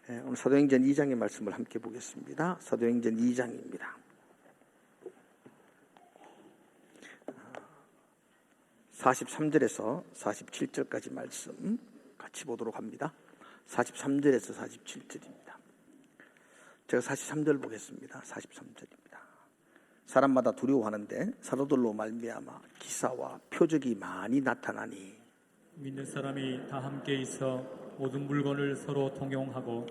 오늘 사도행전 2장의 말씀을 함께 보겠습니다. 사도행전 2장입니다. 43절에서 47절까지 말씀 같이 보도록 합니다. 43절에서 47절입니다. 제가 43절 보겠습니다. 43절입니다. 사람마다 두려워하는데 사도들로 말미암아 기사와 표적이 많이 나타나니 믿는 사람이 다 함께 있어 모든 물건을 서로 통용하고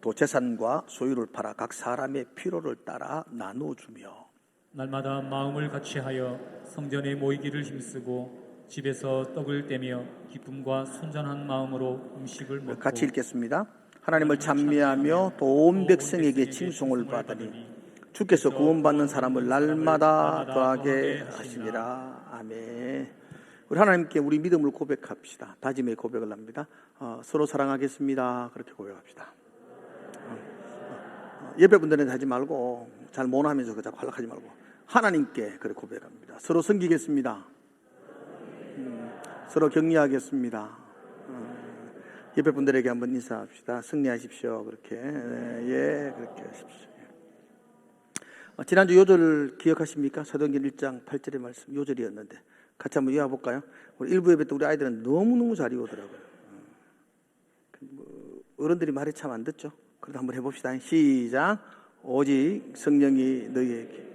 또 재산과 소유를 팔아 각 사람의 필요를 따라 나누어 주며 날마다 마음을 같이하여 성전에 모이기를 힘쓰고 집에서 떡을 떼며 기쁨과 순전한 마음으로 음식을 먹고 같이 읽겠습니다. 하나님을 찬미하며 또 온 백성에게 칭송을 받으니 주께서 구원받는 사람을 날마다 더하게 하시니라. 아멘. 우리 하나님께 우리 믿음을 고백합시다. 다짐의 고백을 합니다. 서로 사랑하겠습니다. 그렇게 고백합시다. 예배분들은 하지 말고 잘 못하면서 자꾸 활락하지 말고 하나님께 그렇게 고백합니다. 서로 섬기겠습니다. 서로 격려하겠습니다. 예배분들에게 한번 인사합시다. 승리하십시오. 그렇게 그렇게 하십시오. 지난주 요절 기억하십니까? 사도행전 1장 8절의 말씀 요절이었는데 같이 한번 이어볼까요? 우리 일부 예배 때 우리 아이들은 너무너무 잘 이어오더라고요. 어른들이 말이 참 안 듣죠? 그래도 한번 해봅시다. 시작. 오직 성령이 너희에게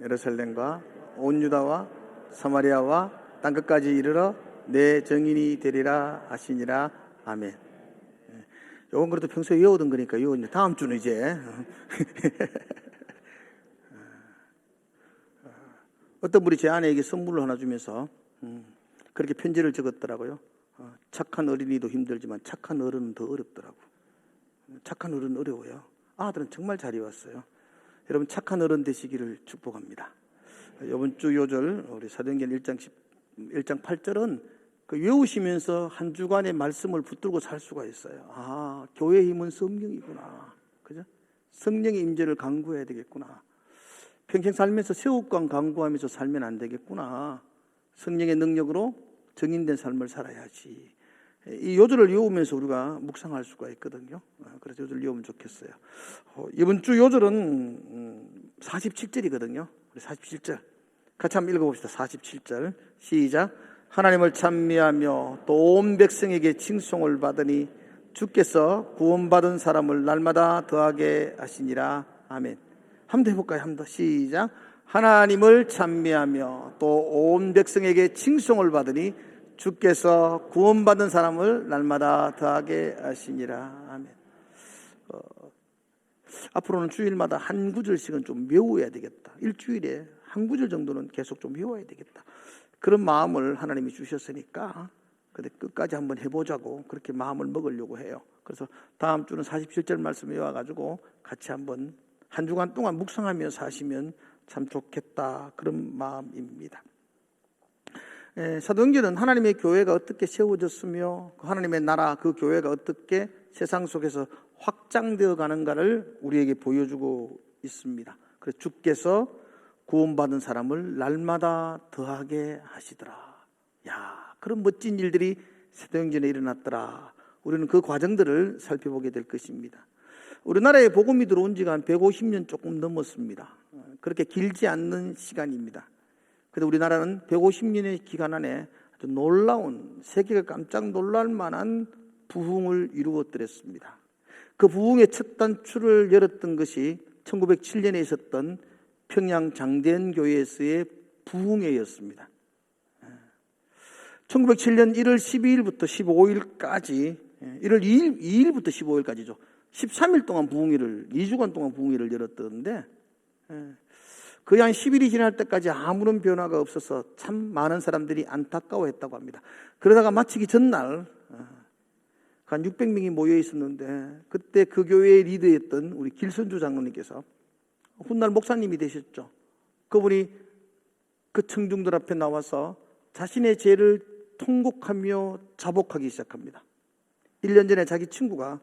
예루살렘과 온 유다와 사마리아와 땅끝까지 이르러 내 증인이 되리라 하시니라. 아멘. 요건 그래도 평소에 외우던 거니까 이거 다음 주는 이제 어떤 분이 제 아내에게 선물을 하나 주면서 그렇게 편지를 적었더라고요. 착한 어린이도 힘들지만 착한 어른은 더 어렵더라고. 착한 어른은 어려워요. 아들은 정말 잘 이왔어요. 여러분 착한 어른 되시기를 축복합니다. 이번 주 요절 우리 사도행전 1장 8절은 그 외우시면서 한 주간의 말씀을 붙들고 살 수가 있어요. 교회의 힘은 성령이구나. 그죠? 성령의 임재를 강구해야 되겠구나. 평생 살면서 새우깡 강구하면서 살면 안 되겠구나. 성령의 능력으로 정인된 삶을 살아야지. 이 요절을 외우면서 우리가 묵상할 수가 있거든요. 그래서 요절 외우면 좋겠어요. 이번 주 요절은 47절이거든요. 우리 47절 같이 한번 읽어봅시다. 47절 시작. 하나님을 찬미하며 또 온 백성에게 칭송을 받으니 주께서 구원받은 사람을 날마다 더하게 하시니라. 아멘. 한번 더 해볼까요? 한번 더 시작. 하나님을 찬미하며 또 온 백성에게 칭송을 받으니 주께서 구원받은 사람을 날마다 더하게 하시니라. 아멘. 앞으로는 주일마다 한 구절씩은 좀 외워야 되겠다. 일주일에 한 구절 정도는 계속 좀 외워야 되겠다. 그런 마음을 하나님이 주셨으니까 근데 끝까지 한번 해보자고 그렇게 마음을 먹으려고 해요. 그래서 다음 주는 47절 말씀 외워가지고 같이 한번 한 주간 동안 묵상하며 사시면 참 좋겠다. 그런 마음입니다. 사도행전은 하나님의 교회가 어떻게 세워졌으며 하나님의 나라 그 교회가 어떻게 세상 속에서 확장되어 가는가를 우리에게 보여주고 있습니다. 그래서 주께서 구원받은 사람을 날마다 더하게 하시더라. 그런 멋진 일들이 사도행전에 일어났더라. 우리는 그 과정들을 살펴보게 될 것입니다. 우리나라에 복음이 들어온 지가 한 150년 조금 넘었습니다. 그렇게 길지 않는 시간입니다. 그런데 우리나라는 150년의 기간 안에 아주 놀라운, 세계가 깜짝 놀랄 만한 부흥을 이루어뜨렸습니다. 그 부흥의 첫 단추를 열었던 것이 1907년에 있었던 평양 장대현교회에서의 부흥회였습니다. 1907년 1월 12일부터 15일까지 1월 2일부터 15일까지죠. 13일 동안 부흥회를 2주간 동안 부흥회를 열었던데 거의 한 10일이 지날 때까지 아무런 변화가 없어서 참 많은 사람들이 안타까워했다고 합니다. 그러다가 마치기 전날 한 600명이 모여 있었는데 그때 그 교회의 리더였던 우리 길선주 장로님께서 훗날 목사님이 되셨죠. 그분이 그 청중들 앞에 나와서 자신의 죄를 통곡하며 자복하기 시작합니다. 1년 전에 자기 친구가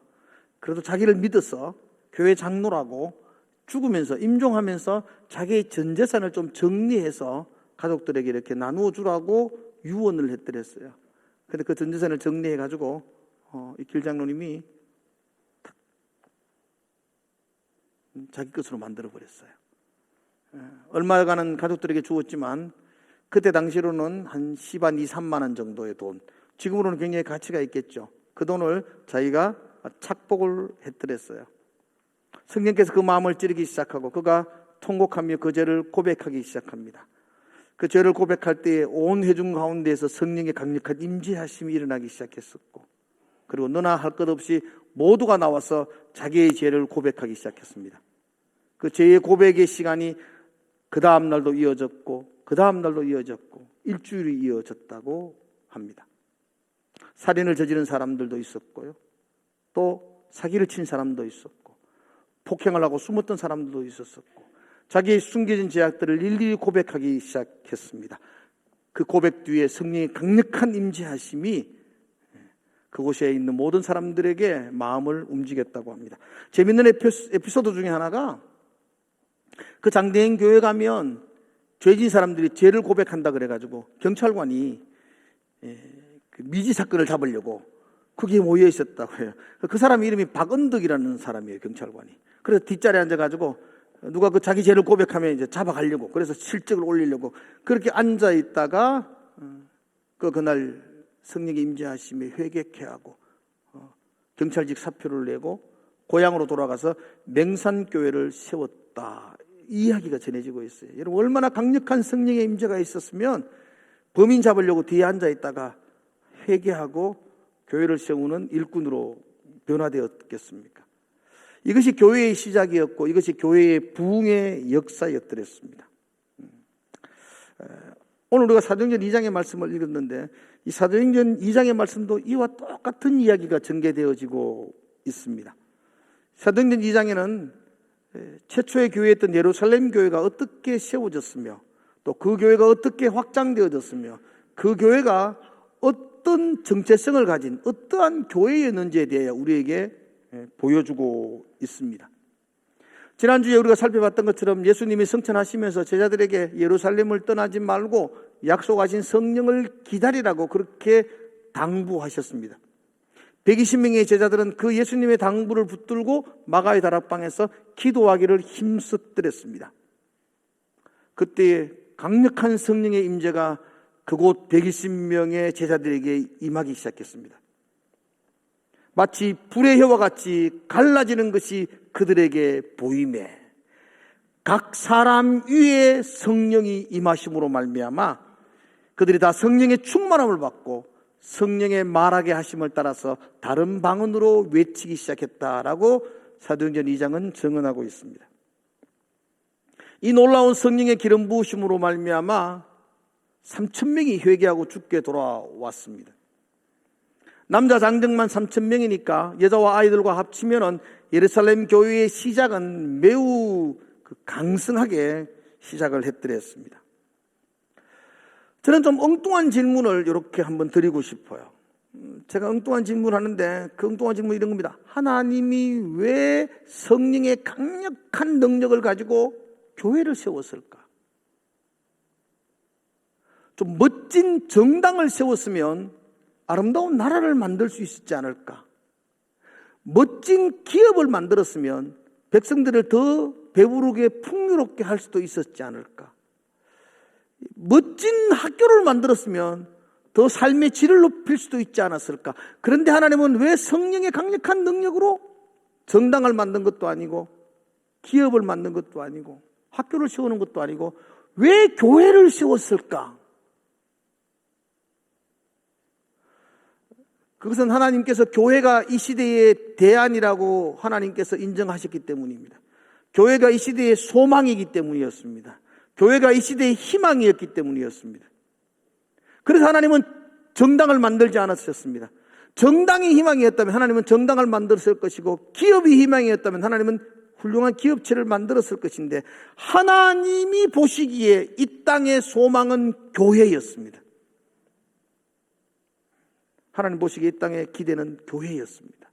그래도 자기를 믿어서 교회 장로라고 죽으면서 임종하면서 자기의 전 재산을 좀 정리해서 가족들에게 이렇게 나누어 주라고 유언을 했더랬어요. 그런데 그 전 재산을 정리해 가지고 이 길장로님이 자기 것으로 만들어버렸어요. 얼마간은 가족들에게 주었지만 그때 당시로는 한 10한 2, 3만 원 정도의 돈, 지금으로는 굉장히 가치가 있겠죠. 그 돈을 자기가 착복을 했더랬어요. 성령께서 그 마음을 찌르기 시작하고 그가 통곡하며 그 죄를 고백하기 시작합니다. 그 죄를 고백할 때에 온 회중 가운데에서 성령의 강력한 임재하심이 일어나기 시작했었고, 그리고 너나 할 것 없이 모두가 나와서 자기의 죄를 고백하기 시작했습니다. 그 죄의 고백의 시간이 그 다음 날도 이어졌고 그 다음 날도 이어졌고 일주일이 이어졌다고 합니다. 살인을 저지른 사람들도 있었고요, 또 사기를 친 사람도 있었고, 폭행을 하고 숨었던 사람들도 있었었고, 자기의 숨겨진 죄악들을 일일이 고백하기 시작했습니다. 그 고백 뒤에 성령의 강력한 임재하심이 그곳에 있는 모든 사람들에게 마음을 움직였다고 합니다. 재밌는 에피소드 중에 하나가, 그 장대인 교회 가면 죄진 사람들이 죄를 고백한다 그래가지고 경찰관이 그 미지 사건을 잡으려고 거기에 모여 있었다고 해요. 그 사람 이름이 박은덕이라는 사람이에요, 경찰관이. 그래서 뒷자리에 앉아가지고 누가 그 자기 죄를 고백하면 이제 잡아가려고, 그래서 실적을 올리려고 그렇게 앉아 있다가 그날 성령의 임재하심에 회개케 하고 경찰직 사표를 내고 고향으로 돌아가서 맹산교회를 세웠다, 이 이야기가 전해지고 있어요. 여러분, 얼마나 강력한 성령의 임재가 있었으면 범인 잡으려고 뒤에 앉아 있다가 회개하고 교회를 세우는 일꾼으로 변화되었겠습니까? 이것이 교회의 시작이었고 이것이 교회의 부흥의 역사였더랬습니다. 오늘 우리가 사도행전 2장의 말씀을 읽었는데, 이 사도행전 2장의 말씀도 이와 똑같은 이야기가 전개되어지고 있습니다. 사도행전 2장에는 최초의 교회였던 예루살렘 교회가 어떻게 세워졌으며, 또 그 교회가 어떻게 확장되어졌으며, 그 교회가 어떤 정체성을 가진 어떠한 교회였는지에 대해 우리에게 보여주고 있습니다. 지난주에 우리가 살펴봤던 것처럼 예수님이 성천하시면서 제자들에게 예루살렘을 떠나지 말고 약속하신 성령을 기다리라고 그렇게 당부하셨습니다. 120명의 제자들은 그 예수님의 당부를 붙들고 마가의 다락방에서 기도하기를 힘쓰더랬습니다. 그때 강력한 성령의 임재가 그곳 120명의 제자들에게 임하기 시작했습니다. 마치 불의 혀와 같이 갈라지는 것이 그들에게 보이매 각 사람 위에 성령이 임하심으로 말미암아 그들이 다 성령의 충만함을 받고 성령의 말하게 하심을 따라서 다른 방언으로 외치기 시작했다라고 사도행전 2장은 증언하고 있습니다. 이 놀라운 성령의 기름 부으심으로 말미암아 3,000명이 회개하고 주께 돌아왔습니다. 남자 장정만 3,000명이니까 여자와 아이들과 합치면은 예루살렘 교회의 시작은 매우 강성하게 시작을 했더랬습니다. 저는 좀 엉뚱한 질문을 이렇게 한번 드리고 싶어요. 제가 엉뚱한 질문을 하는데 그 엉뚱한 질문은 이런 겁니다. 하나님이 왜 성령의 강력한 능력을 가지고 교회를 세웠을까? 좀 멋진 정당을 세웠으면 아름다운 나라를 만들 수 있었지 않을까? 멋진 기업을 만들었으면 백성들을 더 배부르게 풍요롭게 할 수도 있었지 않을까? 멋진 학교를 만들었으면 더 삶의 질을 높일 수도 있지 않았을까? 그런데 하나님은 왜 성령의 강력한 능력으로 정당을 만든 것도 아니고 기업을 만든 것도 아니고 학교를 세우는 것도 아니고 왜 교회를 세웠을까? 그것은 하나님께서 교회가 이 시대의 대안이라고 하나님께서 인정하셨기 때문입니다. 교회가 이 시대의 소망이기 때문이었습니다. 교회가 이 시대의 희망이었기 때문이었습니다. 그래서 하나님은 정당을 만들지 않았었습니다. 정당이 희망이었다면 하나님은 정당을 만들었을 것이고 기업이 희망이었다면 하나님은 훌륭한 기업체를 만들었을 것인데 하나님이 보시기에 이 땅의 소망은 교회였습니다. 하나님 보시기에 이 땅의 기대는 교회였습니다.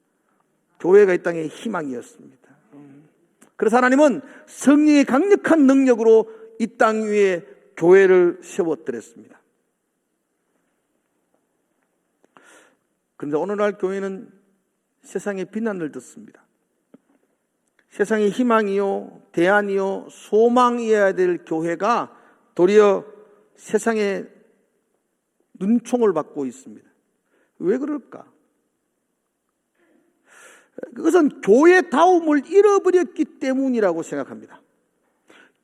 교회가 이 땅의 희망이었습니다. 그래서 하나님은 성령의 강력한 능력으로 이 땅 위에 교회를 세웠더랬습니다. 그런데 오늘날 교회는 세상의 비난을 듣습니다. 세상의 희망이요, 대안이요, 소망이어야 될 교회가 도리어 세상의 눈총을 받고 있습니다. 왜 그럴까? 그것은 교회다움을 잃어버렸기 때문이라고 생각합니다.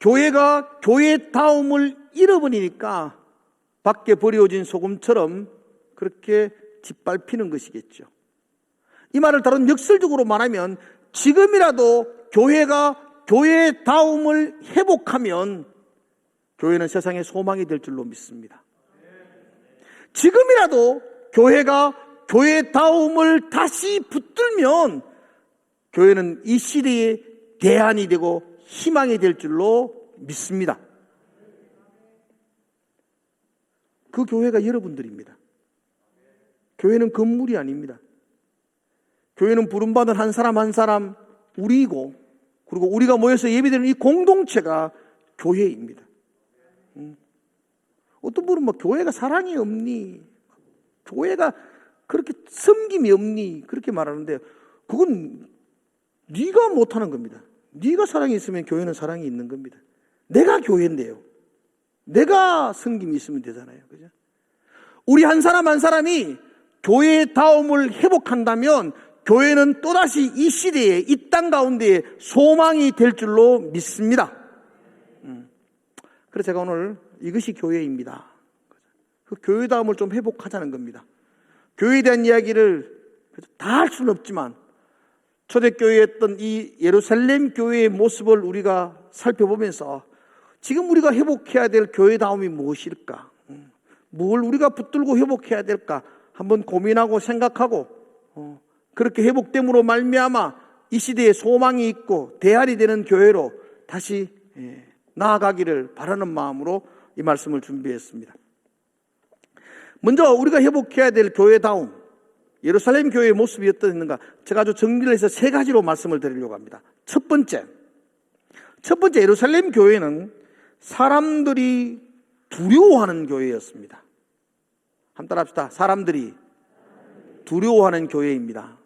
교회가 교회다움을 잃어버리니까 밖에 버려진 소금처럼 그렇게 짓밟히는 것이겠죠. 이 말을 다른 역설적으로 말하면 지금이라도 교회가 교회다움을 회복하면 교회는 세상의 소망이 될 줄로 믿습니다. 지금이라도 교회가 교회다움을 다시 붙들면 교회는 이 시대의 대안이 되고 희망이 될 줄로 믿습니다. 그 교회가 여러분들입니다. 교회는 건물이 아닙니다. 교회는 부름받은 한 사람 한 사람 우리이고, 그리고 우리가 모여서 예배드리는 이 공동체가 교회입니다. 어떤 분은 뭐 교회가 사랑이 없니? 교회가 그렇게 섬김이 없니? 그렇게 말하는데 그건 네가 못하는 겁니다. 네가 사랑이 있으면 교회는 사랑이 있는 겁니다. 내가 교회인데요. 내가 섬김이 있으면 되잖아요. 그죠? 우리 한 사람 한 사람이 교회다움을 회복한다면 교회는 또다시 이 시대에, 이 땅 가운데에 소망이 될 줄로 믿습니다. 그래서 제가 오늘 이것이 교회입니다. 그 교회다움을 좀 회복하자는 겁니다. 교회에 대한 이야기를 다 할 수는 없지만 초대교회였던 이 예루살렘 교회의 모습을 우리가 살펴보면서 지금 우리가 회복해야 될 교회다움이 무엇일까? 뭘 우리가 붙들고 회복해야 될까? 한번 고민하고 생각하고 그렇게 회복됨으로 말미암아 이 시대에 소망이 있고 대안이 되는 교회로 다시 나아가기를 바라는 마음으로 이 말씀을 준비했습니다. 먼저 우리가 회복해야 될 교회다움, 예루살렘 교회의 모습이 어떠했는가? 제가 아주 정리를 해서 세 가지로 말씀을 드리려고 합니다. 첫 번째 예루살렘 교회는 사람들이 두려워하는 교회였습니다. 한번 따라합시다. 사람들이 두려워하는 교회입니다.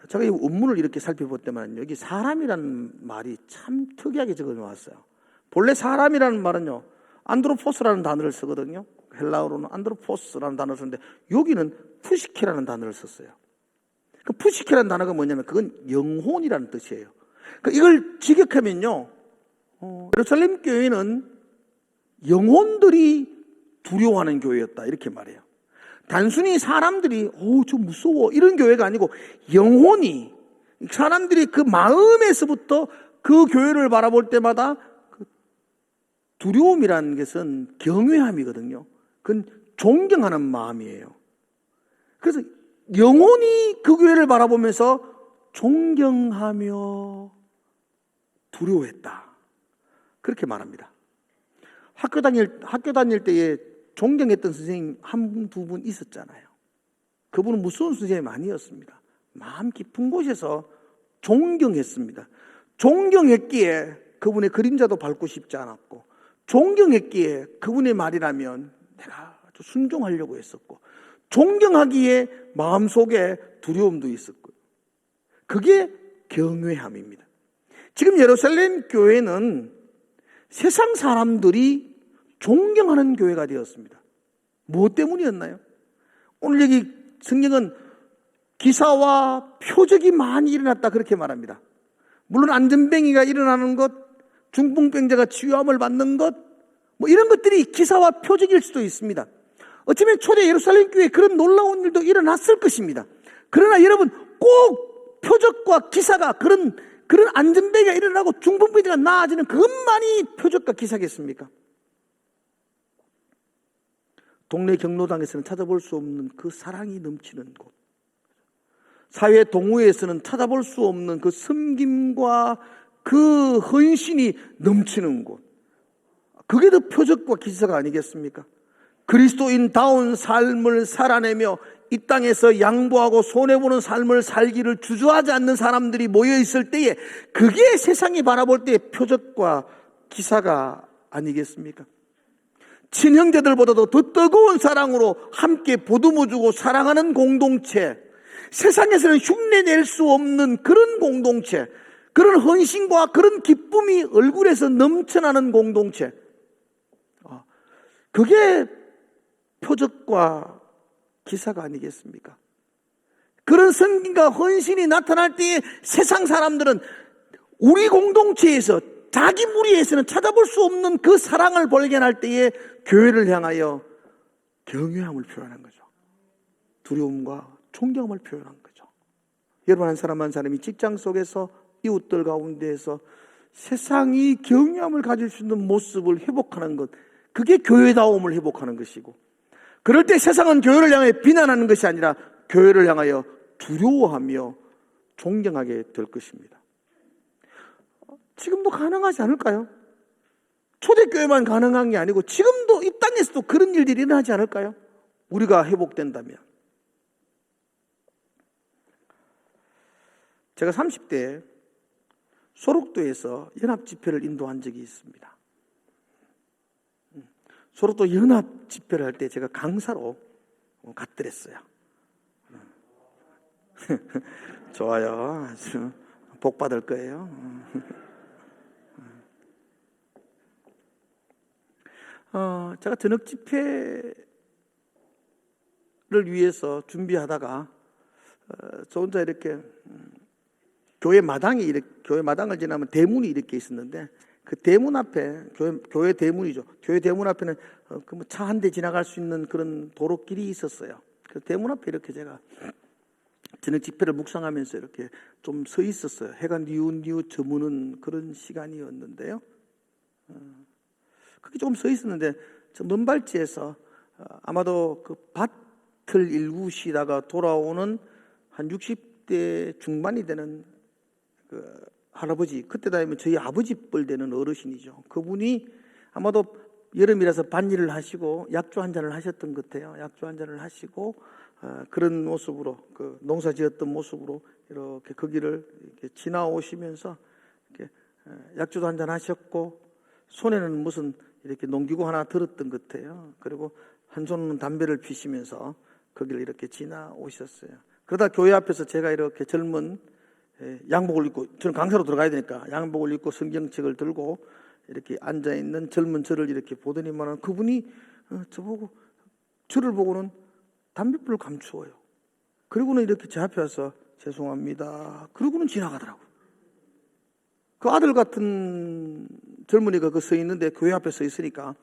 제가 이 원문을 이렇게 살펴볼 때만 여기 사람이라는 말이 참 특이하게 적어 놓았어요. 본래 사람이라는 말은요, 안드로포스라는 단어를 쓰거든요. 헬라어로는 안드로포스라는 단어를 쓰는데 여기는 푸시케라는 단어를 썼어요. 그 푸시케라는 단어가 뭐냐면 그건 영혼이라는 뜻이에요. 이걸 직역하면요, 예루살렘 교회는 영혼들이 두려워하는 교회였다 이렇게 말해요. 단순히 사람들이 저 무서워 이런 교회가 아니고 영혼이, 사람들이 그 마음에서부터 그 교회를 바라볼 때마다 그 두려움이라는 것은 경외함이거든요. 그건 존경하는 마음이에요. 그래서 영혼이 그 교회를 바라보면서 존경하며 두려워했다 그렇게 말합니다. 학교 다닐 때에 존경했던 선생님 한 두 분 있었잖아요. 그분은 무서운 선생님이 아니었습니다. 마음 깊은 곳에서 존경했습니다. 존경했기에 그분의 그림자도 밟고 싶지 않았고, 존경했기에 그분의 말이라면 내가 아주 순종하려고 했었고, 존경하기에 마음속에 두려움도 있었고요. 그게 경외함입니다. 지금 예루살렘 교회는 세상 사람들이 존경하는 교회가 되었습니다. 무엇 때문이었나요? 오늘 여기 성경은 기사와 표적이 많이 일어났다 그렇게 말합니다. 물론 안전뱅이가 일어나는 것, 중풍병자가 치유함을 받는 것, 뭐 이런 것들이 기사와 표적일 수도 있습니다. 어쩌면 초대 예루살렘 교회에 그런 놀라운 일도 일어났을 것입니다. 그러나 여러분, 꼭 표적과 기사가 그런 안전뱅이가 일어나고 중풍병자가 나아지는 그것만이 표적과 기사겠습니까? 동네 경로당에서는 찾아볼 수 없는 그 사랑이 넘치는 곳, 사회 동호회에서는 찾아볼 수 없는 그 섬김과 그 헌신이 넘치는 곳, 그게 더 표적과 기사가 아니겠습니까? 그리스도인다운 삶을 살아내며 이 땅에서 양보하고 손해보는 삶을 살기를 주저하지 않는 사람들이 모여있을 때에 그게 세상이 바라볼 때의 표적과 기사가 아니겠습니까? 친형제들보다도 더 뜨거운 사랑으로 함께 보듬어주고 사랑하는 공동체, 세상에서는 흉내낼 수 없는 그런 공동체, 그런 헌신과 그런 기쁨이 얼굴에서 넘쳐나는 공동체, 그게 표적과 기사가 아니겠습니까? 그런 성김과 헌신이 나타날 때에 세상 사람들은 우리 공동체에서, 자기 무리에서는 찾아볼 수 없는 그 사랑을 발견할 때에 교회를 향하여 경외함을 표현한 거죠. 두려움과 존경을 표현한 거죠. 여러분, 한 사람 한 사람이 직장 속에서, 이웃들 가운데에서 세상이 경외함을 가질 수 있는 모습을 회복하는 것, 그게 교회다움을 회복하는 것이고, 그럴 때 세상은 교회를 향해 비난하는 것이 아니라 교회를 향하여 두려워하며 존경하게 될 것입니다. 지금도 가능하지 않을까요? 초대교회만 가능한 게 아니고 지금도 이 땅에서도 그런 일들이 일어나지 않을까요? 우리가 회복된다면. 제가 30대에 소록도에서 연합집회를 인도한 적이 있습니다. 소록도 연합집회를 할 때 제가 강사로 갔더랬어요. 좋아요. 아주 복 받을 거예요. 제가 저녁 집회를 위해서 준비하다가 저 혼자 이렇게 교회 마당을 지나면 대문이 이렇게 있었는데, 그 대문 앞에, 교회 대문이죠. 교회 대문 앞에는 차 한 대 지나갈 수 있는 그런 도로길이 있었어요. 그 대문 앞에 이렇게 제가 저녁 집회를 묵상하면서 이렇게 좀 서 있었어요. 해가 뉘우뉘우 저무는 그런 시간이었는데요. 그렇게 조금 서 있었는데, 저 먼 발치에서 아마도 그 밭을 일구 쉬다가 돌아오는 한 60대 중반이 되는 그 할아버지, 그때 다니면 저희 아버지 뻘 되는 어르신이죠. 그분이 아마도 여름이라서 밭일을 하시고 약주 한 잔을 하셨던 것 같아요. 약주 한 잔을 하시고 그런 모습으로, 그 농사 지었던 모습으로 이렇게 거기를 이렇게 지나오시면서 이렇게 약주도 한 잔 하셨고, 손에는 무슨 이렇게 농기구 하나 들었던 것 같아요. 그리고 한 손은 담배를 피시면서 거기를 이렇게 지나오셨어요. 그러다 교회 앞에서 제가 이렇게 젊은 양복을 입고, 저는 강사로 들어가야 되니까 양복을 입고 성경책을 들고 이렇게 앉아있는 젊은 저를 이렇게 보더니만, 그분이 저를 보고는 담뱃불을 감추어요. 그리고는 이렇게 제 앞에 와서 죄송합니다. 그러고는 지나가더라고요. 그 아들 같은 젊은이가 그 서 있는데, 교회 앞에 서 있으니까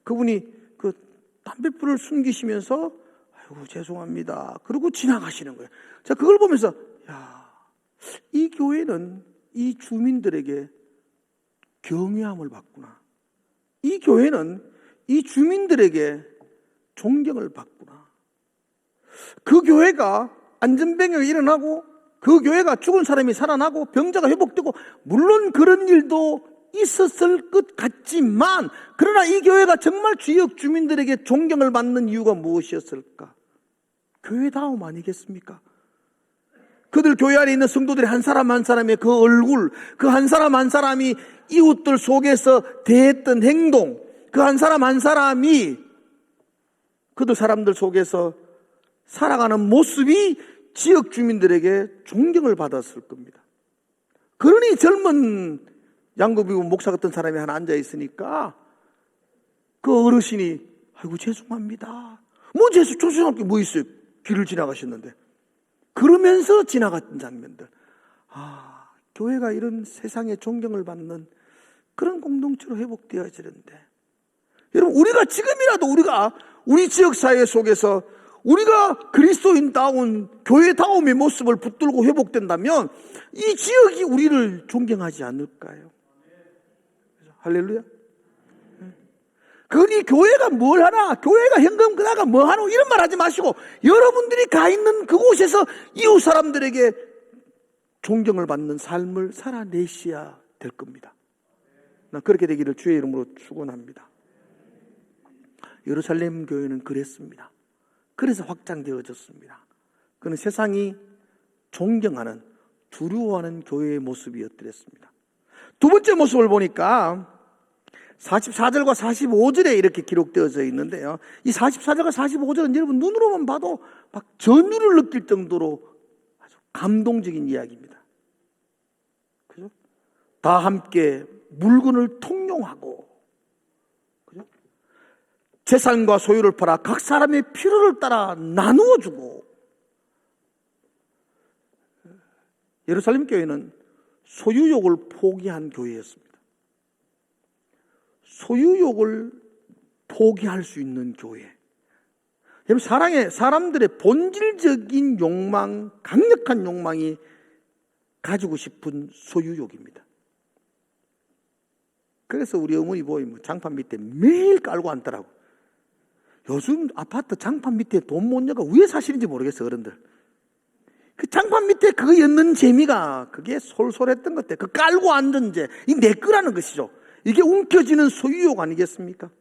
그분이 그 담뱃불을 숨기시면서 아이고 죄송합니다. 그러고 지나가시는 거예요. 제가 그걸 보면서, 이 교회는 이 주민들에게 경외함을 받구나. 이 교회는 이 주민들에게 존경을 받구나. 그 교회가 안전병이 일어나고, 그 교회가 죽은 사람이 살아나고 병자가 회복되고, 물론 그런 일도 있었을 것 같지만, 그러나 이 교회가 정말 지역 주민들에게 존경을 받는 이유가 무엇이었을까? 교회다움 아니겠습니까? 그들 교회 안에 있는 성도들이 한 사람 한 사람의 그 얼굴, 그 한 사람 한 사람이 이웃들 속에서 대했던 행동, 그 한 사람 한 사람이 그들 사람들 속에서 살아가는 모습이 지역 주민들에게 존경을 받았을 겁니다. 그러니 젊은 양고비고 목사 같은 사람이 하나 앉아 있으니까 그 어르신이 아이고 죄송합니다. 뭐 죄송할 게 뭐 있어요? 길을 지나가셨는데. 그러면서 지나갔던 장면들. 교회가 이런 세상의 존경을 받는 그런 공동체로 회복되어지는데, 여러분, 우리가 지금이라도 우리 지역사회 속에서 우리가 그리스도인다운 교회다움의 모습을 붙들고 회복된다면 이 지역이 우리를 존경하지 않을까요? 할렐루야. 그러니 교회가 뭘 하나, 교회가 현금 그다가 뭐 하나, 이런 말 하지 마시고 여러분들이 가 있는 그곳에서 이웃 사람들에게 존경을 받는 삶을 살아내셔야 될 겁니다. 난 그렇게 되기를 주의 이름으로 축원합니다. 예루살렘 교회는 그랬습니다. 그래서 확장되어졌습니다. 그는 세상이 존경하는, 두려워하는 교회의 모습이었더랬습니다. 두 번째 모습을 보니까 44절과 45절에 이렇게 기록되어져 있는데요. 이 44절과 45절은 여러분 눈으로만 봐도 막 전율을 느낄 정도로 아주 감동적인 이야기입니다. 그죠? 다 함께 물건을 통용하고, 그죠? 재산과 소유를 팔아 각 사람의 필요를 따라 나누어 주고, 예루살렘 교회는 소유욕을 포기한 교회였습니다. 소유욕을 포기할 수 있는 교회. 여러분, 사람들의 본질적인 욕망, 강력한 욕망이 가지고 싶은 소유욕입니다. 그래서 우리 어머니 보이면 장판 밑에 매일 깔고 앉더라고. 요즘 아파트 장판 밑에 돈 못 여가 왜 사시는지 모르겠어, 어른들. 그 장판 밑에 그거 엮는 재미가 그게 솔솔했던 것 같아. 그 깔고 앉은 재, 이 내 거라는 것이죠. 이게 움켜쥐는 소유욕 아니겠습니까?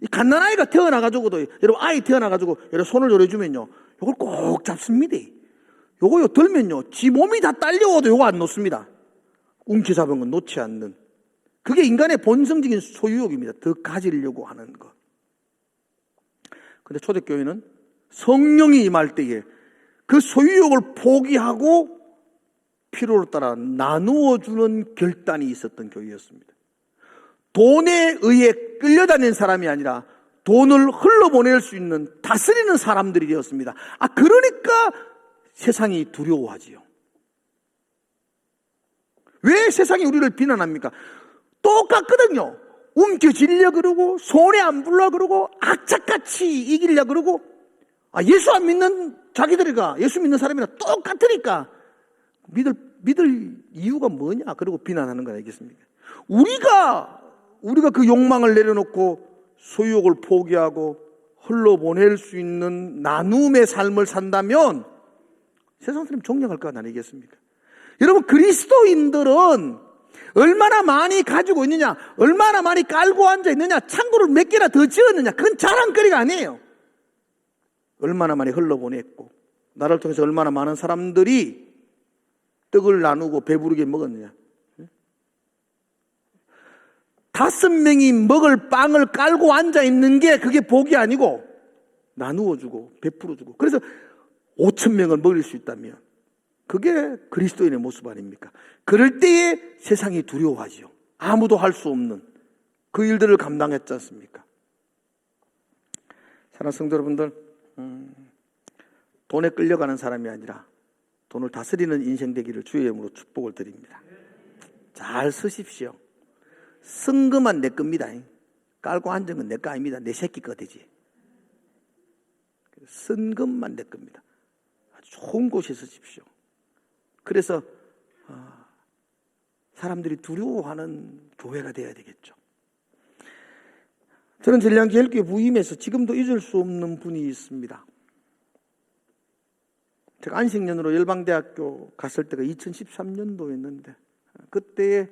이 갓난아이가 태어나가지고도, 여러분 아이 태어나가지고 여러분 손을 열어주면요, 요걸 꼭 잡습니다. 요거요 들면요, 지 몸이 다 딸려와도 요거 안 놓습니다. 움켜잡은 건 놓지 않는. 그게 인간의 본성적인 소유욕입니다. 더 가지려고 하는 것. 근데 초대교회는 성령이 임할 때에 그 소유욕을 포기하고 필요를 따라 나누어 주는 결단이 있었던 교회였습니다. 돈에 의해 끌려다니는 사람이 아니라 돈을 흘러보낼 수 있는 다스리는 사람들이 되었습니다. 그러니까 세상이 두려워하지요. 왜 세상이 우리를 비난합니까? 똑같거든요. 움켜쥐려 그러고 손에 안 불러 그러고 악착같이 이기려 그러고, 예수 안 믿는 자기들이가 예수 믿는 사람이랑 똑같으니까 믿을 이유가 뭐냐 그러고 비난하는 거 아니겠습니까? 우리가 그 욕망을 내려놓고 소유욕을 포기하고 흘러보낼 수 있는 나눔의 삶을 산다면 세상 사람이 존경할 것 아니겠습니까? 여러분, 그리스도인들은 얼마나 많이 가지고 있느냐, 얼마나 많이 깔고 앉아 있느냐, 창고를 몇 개나 더 지었느냐, 그건 자랑거리가 아니에요. 얼마나 많이 흘러보냈고 나를 통해서 얼마나 많은 사람들이 떡을 나누고 배부르게 먹었느냐. 5명이 먹을 빵을 깔고 앉아 있는 게 그게 복이 아니고 나누어주고 베풀어주고, 그래서 5,000명을 먹일 수 있다면 그게 그리스도인의 모습 아닙니까? 그럴 때에 세상이 두려워하지요. 아무도 할 수 없는 그 일들을 감당했지 않습니까? 사랑하는 성도 여러분들, 돈에 끌려가는 사람이 아니라 돈을 다스리는 인생 되기를 주의 이름으로 축복을 드립니다. 잘 쓰십시오. 쓴 것만 내 겁니다. 깔고 앉은 건 내 거 아닙니다. 내 새끼 거 되지. 쓴 것만 내 겁니다. 아주 좋은 곳에 쓰십시오. 그래서 사람들이 두려워하는 교회가 되어야 되겠죠. 저는 전량제일교회 부임해서 지금도 잊을 수 없는 분이 있습니다. 제가 안식년으로 열방대학교 갔을 때가 2013년도였는데 그때에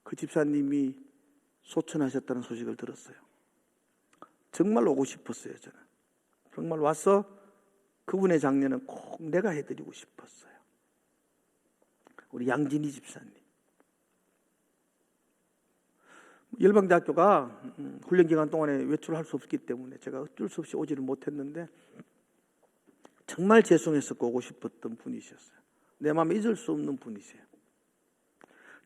그 집사님이 소천하셨다는 소식을 들었어요. 정말 오고 싶었어요. 저는 정말 와서 그분의 장례는 꼭 내가 해드리고 싶었어요. 우리 양진희 집사님. 열방대학교가 훈련기간 동안에 외출할 수 없기 때문에 제가 어쩔 수 없이 오지를 못했는데 정말 죄송했었고 오고 싶었던 분이셨어요. 내 마음에 잊을 수 없는 분이세요.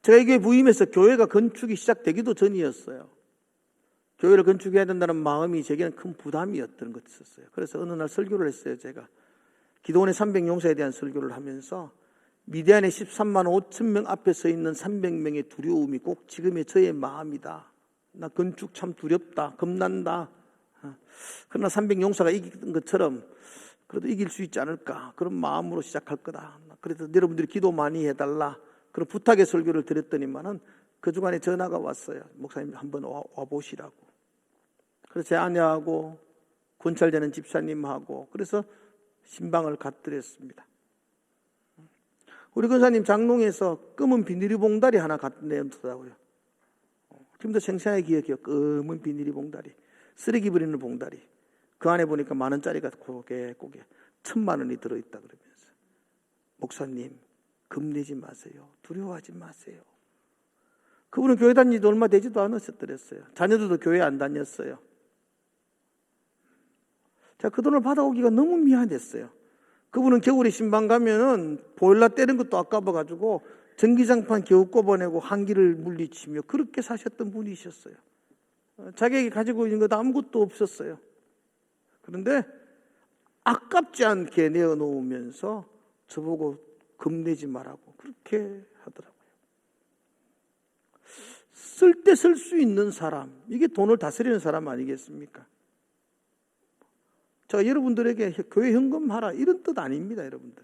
제가 이 교회 부임해서 교회가 건축이 시작되기도 전이었어요. 교회를 건축해야 된다는 마음이 제게는 큰 부담이었던 것 있었어요. 그래서 어느 날 설교를 했어요. 제가 기도원의 300용사에 대한 설교를 하면서 미디안의 13만 5천 명 앞에 서 있는 300명의 두려움이 꼭 지금의 저의 마음이다. 나 건축 참 두렵다. 겁난다. 그러나 300용사가 이긴 것처럼 그래도 이길 수 있지 않을까. 그런 마음으로 시작할 거다. 그래서 여러분들이 기도 많이 해달라. 그런 부탁의 설교를 드렸더니만은 그 주간에 전화가 왔어요. 목사님 한번 와보시라고. 그래서 제 아내하고 권찰되는 집사님하고 그래서 신방을 갖드렸습니다. 우리 권사님 장롱에서 검은 비닐이 봉다리 하나 갖다 내놓더라고요. 지금도 생생하게 기억해요. 검은 비닐이 봉다리, 쓰레기 버리는 봉다리. 그 안에 보니까 10,000원짜리가 고개 1,000,000원이 들어있다 그러면서 목사님 겁내지 마세요. 두려워하지 마세요. 그분은 교회 다니지도 얼마 되지도 않으셨더랬어요. 자녀들도 교회 안 다녔어요. 제가 그 돈을 받아오기가 너무 미안했어요. 그분은 겨울에 신방 가면은 보일러 떼는 것도 아까워가지고 전기장판 겨우 꼽아내고 한기를 물리치며 그렇게 사셨던 분이셨어요. 자기에게 가지고 있는 것 아무것도 없었어요. 그런데 아깝지 않게 내어놓으면서 저보고 겁내지 말라고 그렇게 하더라고요. 쓸 때 쓸 수 있는 사람, 이게 돈을 다스리는 사람 아니겠습니까? 제가 여러분들에게 교회 헌금하라 이런 뜻 아닙니다, 여러분들.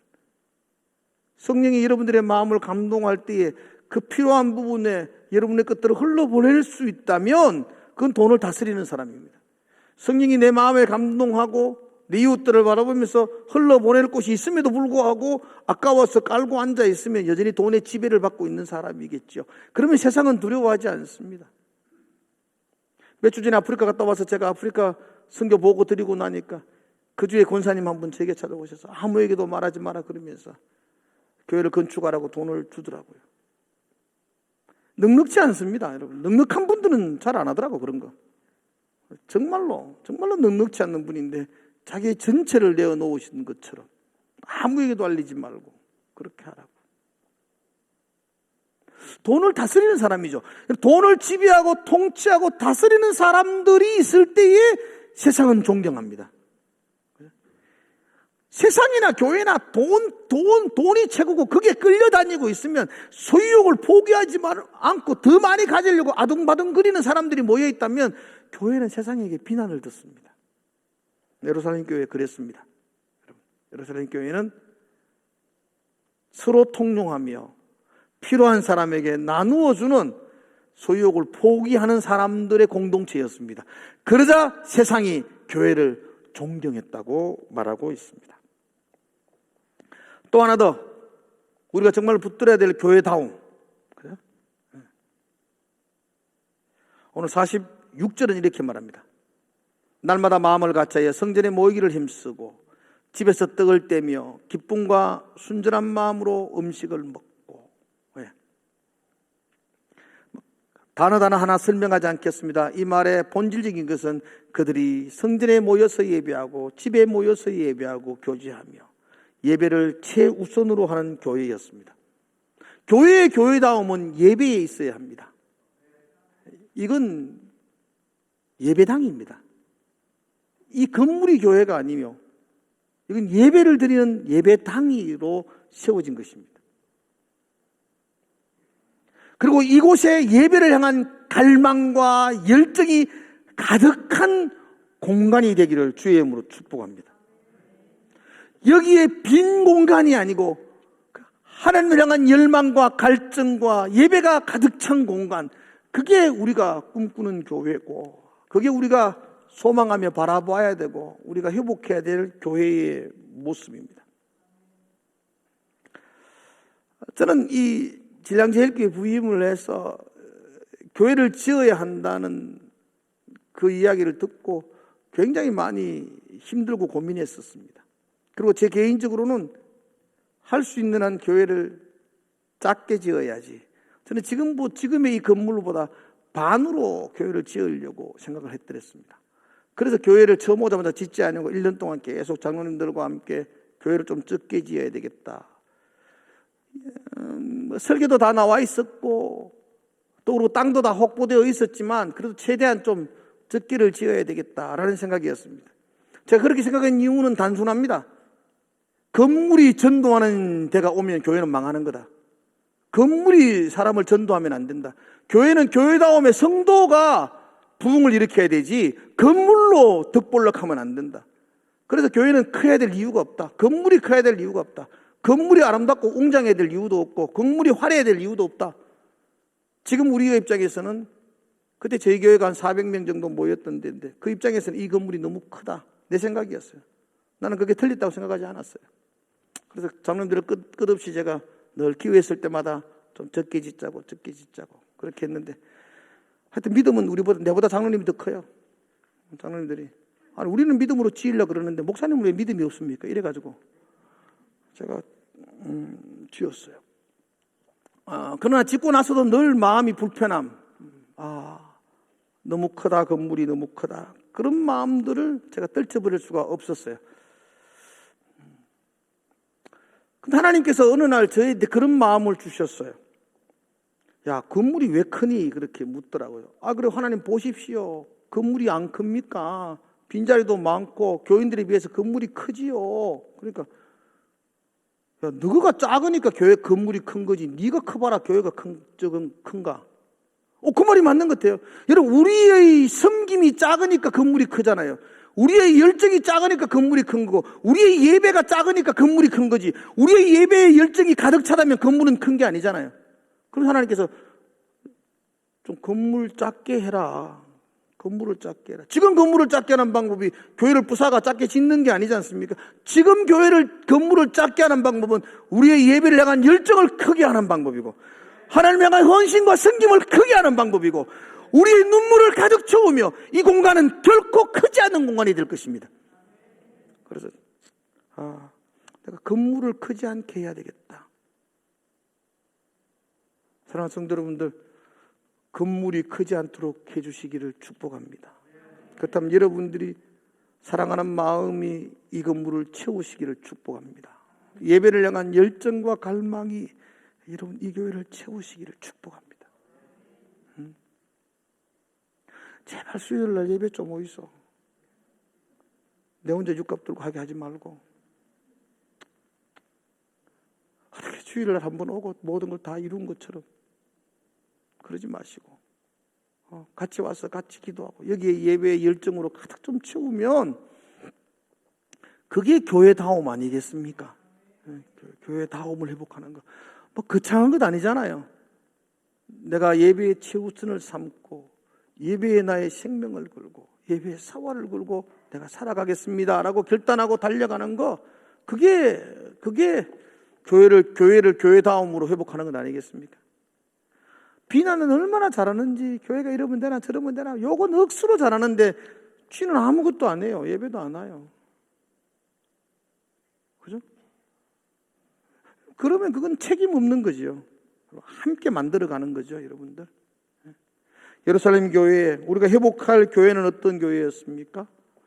성령이 여러분들의 마음을 감동할 때에 그 필요한 부분에 여러분의 것들을 흘러보낼 수 있다면 그건 돈을 다스리는 사람입니다. 성령이 내 마음에 감동하고 내 이웃들을 바라보면서 흘러보낼 곳이 있음에도 불구하고 아까워서 깔고 앉아 있으면 여전히 돈의 지배를 받고 있는 사람이겠죠. 그러면 세상은 두려워하지 않습니다. 몇 주 전에 아프리카 갔다 와서 제가 아프리카 선교 보고 드리고 나니까 그 주에 권사님 한 분 제게 찾아오셔서 아무에게도 말하지 마라 그러면서 교회를 건축하라고 돈을 주더라고요. 넉넉지 않습니다, 여러분. 넉넉한 분들은 잘 안 하더라고 그런 거. 정말로 넉넉지 않는 분인데 자기의 전체를 내어놓으신 것처럼 아무에게도 알리지 말고 그렇게 하라고. 돈을 다스리는 사람이죠. 돈을 지배하고 통치하고 다스리는 사람들이 있을 때에 세상은 존경합니다. 세상이나 교회나 돈이 최고고 그게 끌려다니고 있으면 소유욕을 포기하지 않고 더 많이 가지려고 아둥바둥거리는 사람들이 모여있다면 교회는 세상에게 비난을 듣습니다. 예루살렘 교회 그랬습니다. 예루살렘 교회는 서로 통용하며 필요한 사람에게 나누어주는 소유욕을 포기하는 사람들의 공동체였습니다. 그러자 세상이 교회를 존경했다고 말하고 있습니다. 또 하나 더 우리가 정말 붙들어야 될 교회다움. 그래요? 오늘 46절은 이렇게 말합니다. 날마다 마음을 같이하여 성전에 모이기를 힘쓰고 집에서 떡을 떼며 기쁨과 순전한 마음으로 음식을 먹고. 왜? 단어 하나 설명하지 않겠습니다. 이 말의 본질적인 것은 그들이 성전에 모여서 예배하고 집에 모여서 예배하고 교제하며 예배를 최우선으로 하는 교회였습니다. 교회의 교회다움은 예배에 있어야 합니다. 이건 예배당입니다. 이 건물이 교회가 아니며 이건 예배를 드리는 예배당으로 세워진 것입니다. 그리고 이곳에 예배를 향한 갈망과 열정이 가득한 공간이 되기를 주의 이름으로 축복합니다. 여기에 빈 공간이 아니고 하나님을 향한 열망과 갈증과 예배가 가득 찬 공간, 그게 우리가 꿈꾸는 교회고 그게 우리가 소망하며 바라봐야 되고 우리가 회복해야 될 교회의 모습입니다. 저는 이 진량제일교회 부임을 해서 교회를 지어야 한다는 그 이야기를 듣고 굉장히 많이 힘들고 고민했었습니다. 그리고 제 개인적으로는 할 수 있는 한 교회를 작게 지어야지. 저는 지금의 이 건물보다 반으로 교회를 지으려고 생각을 했더랬습니다. 그래서 교회를 처음 오자마자 짓지 않고 1년 동안 계속 장로님들과 함께 교회를 좀 적게 지어야 되겠다. 설계도 다 나와 있었고 또 그리고 땅도 다 확보되어 있었지만 그래도 최대한 좀 적게를 지어야 되겠다라는 생각이었습니다. 제가 그렇게 생각한 이유는 단순합니다. 건물이 전도하는 데가 오면 교회는 망하는 거다. 건물이 사람을 전도하면 안 된다. 교회는 교회다움의 성도가 부흥을 일으켜야 되지 건물로 덕볼락하면 안 된다. 그래서 교회는 커야 될 이유가 없다. 건물이 커야 될 이유가 없다. 건물이 아름답고 웅장해야 될 이유도 없고 건물이 화려해야 될 이유도 없다. 지금 우리 입장에서는 그때 저희 교회가 한 400명 정도 모였던 데인데 그 입장에서는 이 건물이 너무 크다. 내 생각이었어요. 나는 그게 틀렸다고 생각하지 않았어요. 그래서 장로님들을 끝없이 제가 늘 기회했을 때마다 좀 적게 짓자고 그렇게 했는데 하여튼 믿음은 내보다 장로님이 더 커요. 장로님들이 아니 우리는 믿음으로 지으려고 그러는데 목사님은 왜 믿음이 없습니까? 이래가지고 제가 지었어요. 그러나 짓고 나서도 늘 마음이 불편함. 너무 크다, 건물이 너무 크다. 그런 마음들을 제가 떨쳐버릴 수가 없었어요. 근데 하나님께서 어느 날 저희한테 그런 마음을 주셨어요. 야, 건물이 왜 크니? 그렇게 묻더라고요. 그래, 하나님 보십시오. 건물이 안 큽니까? 빈자리도 많고 교인들에 비해서 건물이 크지요. 그러니까 야, 너가 작으니까 교회 건물이 큰 거지. 네가 커봐라 교회가 큰가? 그 말이 맞는 것 같아요. 여러분, 우리의 섬김이 작으니까 건물이 크잖아요. 우리의 열정이 작으니까 건물이 큰 거고, 우리의 예배가 작으니까 건물이 큰 거지. 우리의 예배의 열정이 가득 차다면 건물은 큰 게 아니잖아요. 그래서 하나님께서 좀 건물 작게 해라. 건물을 작게 해라. 지금 건물을 작게 하는 방법이 교회를 부사가 작게 짓는 게 아니지 않습니까? 지금 건물을 작게 하는 방법은 우리의 예배를 향한 열정을 크게 하는 방법이고, 하나님 향한 헌신과 섬김을 크게 하는 방법이고, 우리의 눈물을 가득 채우며 이 공간은 결코 크지 않은 공간이 될 것입니다. 그래서 내가 건물을 크지 않게 해야 되겠다. 사랑하는 성도 여러분들, 건물이 크지 않도록 해주시기를 축복합니다. 그렇다면 여러분들이 사랑하는 마음이 이 건물을 채우시기를 축복합니다. 예배를 향한 열정과 갈망이 여러분 이 교회를 채우시기를 축복합니다. 제발 수요일날 예배 좀 오이소. 내 혼자 육갑 들고 하게 하지 말고, 어떻게 주일날 한번 오고 모든 걸 다 이룬 것처럼 그러지 마시고, 같이 와서 같이 기도하고 여기에 예배의 열정으로 가득 좀 채우면 그게 교회다움 아니겠습니까? 교회다움을 회복하는 거 거창한 것 아니잖아요. 내가 예배의 최우선을 삼고 예배에 나의 생명을 걸고 예배의 사활을 걸고 내가 살아가겠습니다 라고 결단하고 달려가는 거, 그게 교회를 교회다움으로 회복하는 것 아니겠습니까? 비난은 얼마나 잘하는지, 교회가 이러면 되나 저러면 되나, 요건 억수로 잘하는데 쥐는 아무것도 안 해요. 예배도 안 와요. 그죠? 그러면 그건 책임 없는 거죠. 함께 만들어가는 거죠, 여러분들. 예루살렘 교회, 우리가 회복할 교회는 어떤 교회였습니까?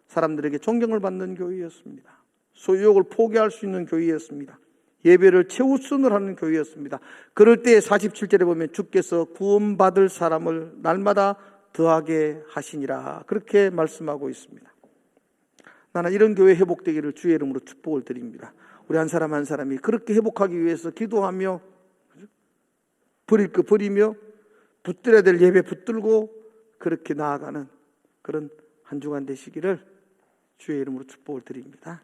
사람들에게 존경을 받는 교회였습니다. 소유욕을 포기할 수 있는 교회였습니다. 예배를 최우선을 하는 교회였습니다. 그럴 때 47절에 보면 주께서 구원받을 사람을 날마다 더하게 하시니라, 그렇게 말씀하고 있습니다. 나는 이런 교회 회복되기를 주의 이름으로 축복을 드립니다. 우리 한 사람 한 사람이 그렇게 회복하기 위해서 기도하며, 버릴 거 버리며, 붙들어야 될 예배 붙들고 그렇게 나아가는 그런 한 주간 되시기를 주의 이름으로 축복을 드립니다.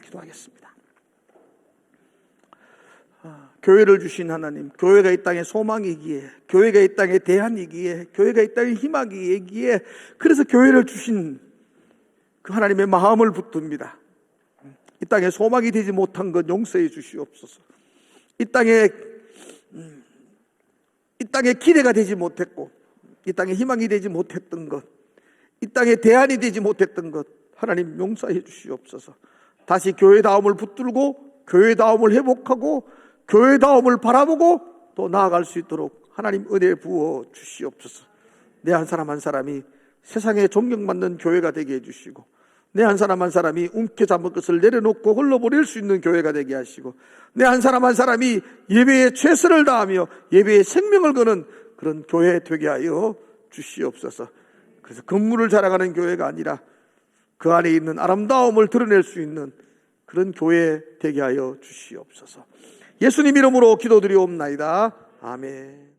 기도하겠습니다. 교회를 주신 하나님, 교회가 이 땅의 소망이기에, 교회가 이 땅의 대안이기에, 교회가 이 땅의 희망이기에, 그래서 교회를 주신 그 하나님의 마음을 붙듭니다. 이 땅에 소망이 되지 못한 것 용서해 주시옵소서. 이 땅에 기대가 되지 못했고, 이 땅에 희망이 되지 못했던 것, 이 땅에 대안이 되지 못했던 것 하나님 용서해 주시옵소서. 다시 교회다움을 붙들고 교회다움을 회복하고 교회다움을 바라보고 또 나아갈 수 있도록 하나님 은혜 부어 주시옵소서. 내 한 사람 한 사람이 세상에 존경받는 교회가 되게 해주시고, 내 한 사람 한 사람이 움켜잡은 것을 내려놓고 흘러버릴 수 있는 교회가 되게 하시고, 내 한 사람 한 사람이 예배에 최선을 다하며 예배에 생명을 거는 그런 교회 되게 하여 주시옵소서. 그래서 건물을 자랑하는 교회가 아니라 그 안에 있는 아름다움을 드러낼 수 있는 그런 교회 되게 하여 주시옵소서. 예수님 이름으로 기도드리옵나이다. 아멘.